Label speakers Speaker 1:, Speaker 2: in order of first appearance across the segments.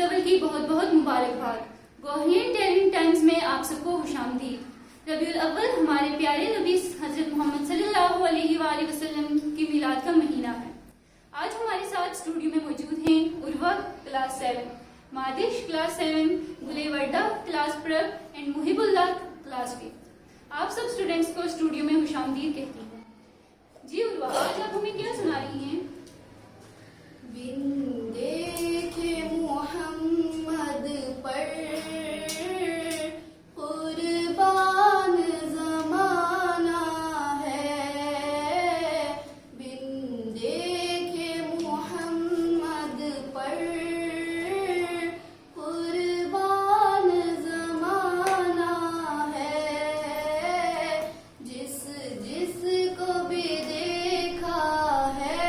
Speaker 1: अव्वल की बहुत बहुत मुबारकबाद। गोहियन टेलिंग टाइम्स में आप सबको खुशामदीद। रबीउल अव्वल हमारे प्यारे नबी हजरत मोहम्मद सल्लल्लाहु अलैहि वसल्लम की मिलाद का महीना है। आज हमारे साथ स्टूडियो में मौजूद हैं Urwa class 7, Madish class 7, Gulewarda class प्रब एंड मुहिबुल्लाह क्लास 5। आप सब स्टूडेंट्स को स्टूडियो में खुशामदीद कहती हैं। जी उर्वा, आज आप हमें क्या सुना रही हैं?
Speaker 2: बिन देखे मोहम्मद पर कुर्बान ज़माना है, बिन देखे मोहम्मद पर कुर्बान ज़माना है, जिस जिस को भी देखा है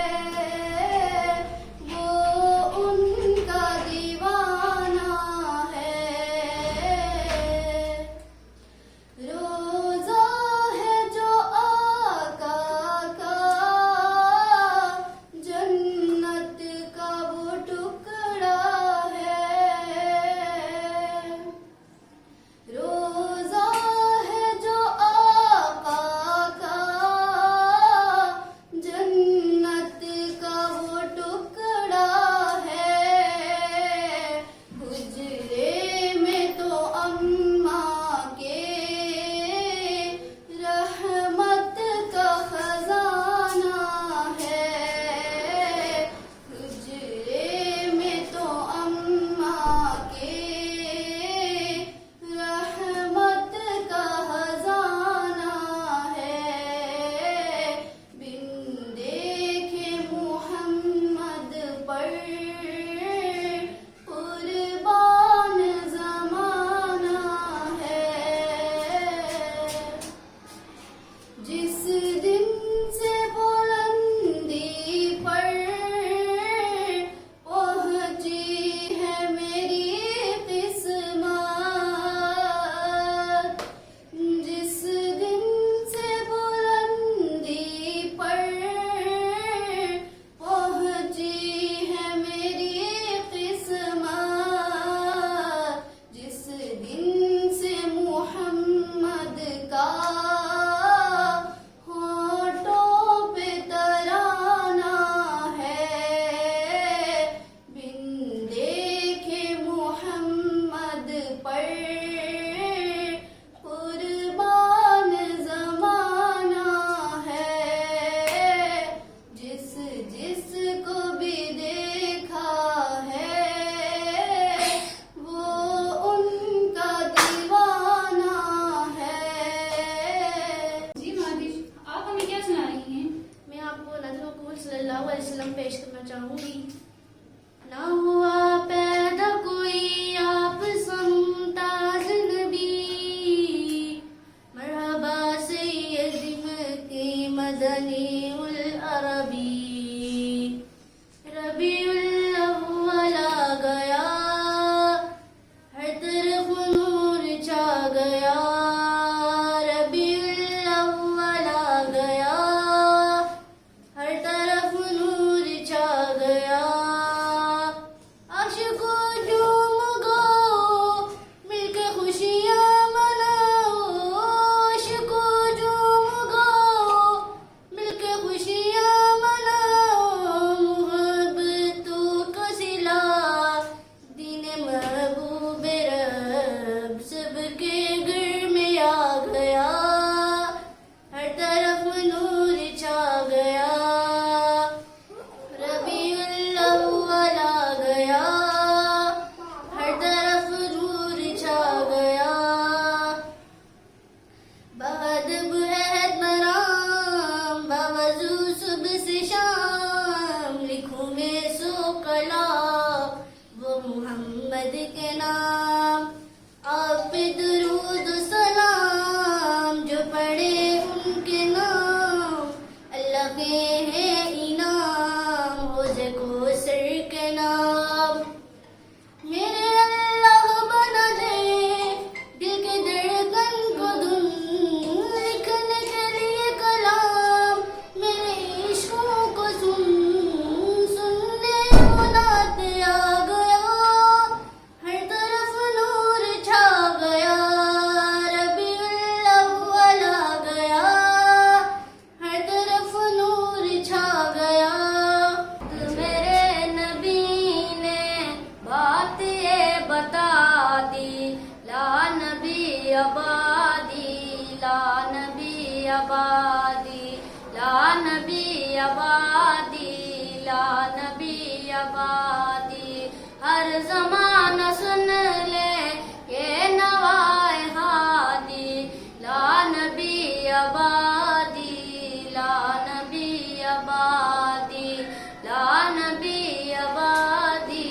Speaker 2: पेश करना चाहूंगी। ना हुआ पैदा कोई आप मुमताज नबी, मरहबा सैयद मक्की मदनी उल अरबी, रबीउल अव्वल आ गया, हर तरफ नूर छा गया, रबीउल अव्वल आ गया, हर तरफ नूर छा गया, आशिको झूम गाओ, मिलके खुशियाँ मनाओ, आशिको झूम गाओ, मिलके खुशियाँ मनाओ, मोहब्बतों का सिला दीन महबूब रब सबके घर में आ गया, हर तरफ नूर छा गया, रबीउल अव्वल आ गया, हर तरफ नूर छा गया, बअदब अहद मराम बावजू सुबह से शाम, लिखूं मैं सो कला वो मोहम्मद के नाम, आप पे दुरूद सलाम जो पढ़े उनके नाम, अल्लाह के हैं इनाम हो को सर के नाम, मेरे अल्लाह बना दे दिल के धड़कन को धुन, लिखने के लिए कलाम मेरे इश्कों को सुन, सुनने को नात आ गया, जमाना सुन ले ये नवाए हादी, ला नबी आबादी, ला नबी आबादी, ला नबी आबादी,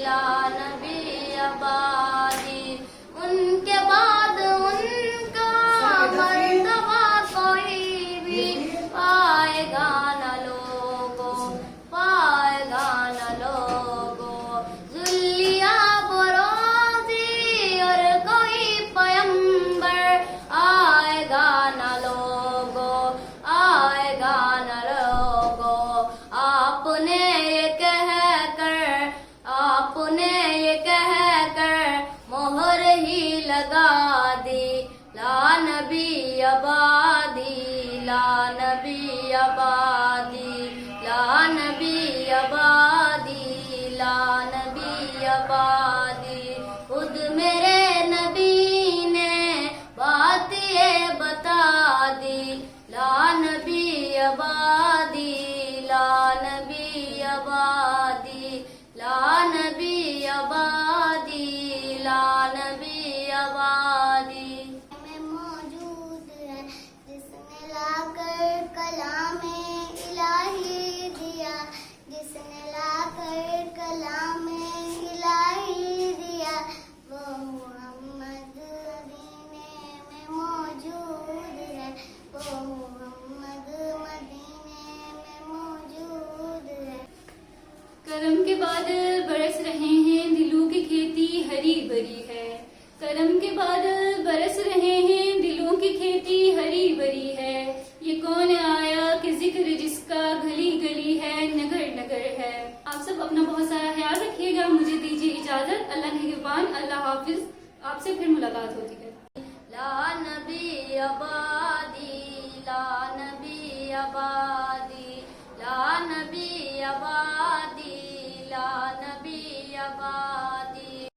Speaker 2: ला नबी आबादी। उनके बाद उनका मर्तबा कोई भी पाएगा न लोगों, पाएगा न लोगों। जुल्लिया बरोजी और कोई पैगंबर आएगा न लोगों, आएगा न लोगों। आपने ये कह कर, आपने ये कह कर मोहर ही लगा दी, ला नबी आबादी, ला नबी आबादी, ला नबी आबादी, ला नबी आबादी। खुद मेरे नबी ने बात ये बता दी, ला नबी आबादी, ला नबी आबादी, ला नबी आबादी, ला नबी आबादी। में मौजूद है जिसने लाकर कलामे इलाही दिया, जिसने लाकर कलामे इलाही दिया, वो मोहम्मद मदीने में मौजूद है, वो मोहम्मद मदीने में मौजूद है।
Speaker 1: करम के बादल बरस रहे हैं, दिलों की खेती हरी भरी है। करम के बादल बरस रहे हैं, दिलों की खेती हरी भरी है। ये कौन आया कि जिक्र जिसका गली गली है, नगर नगर है। आप सब अपना बहुत सारा ख्याल रखिएगा। मुझे दीजिए इजाजत। अल्लाह निगहबान, अल्लाह हाफिज। आपसे फिर मुलाकात होगी।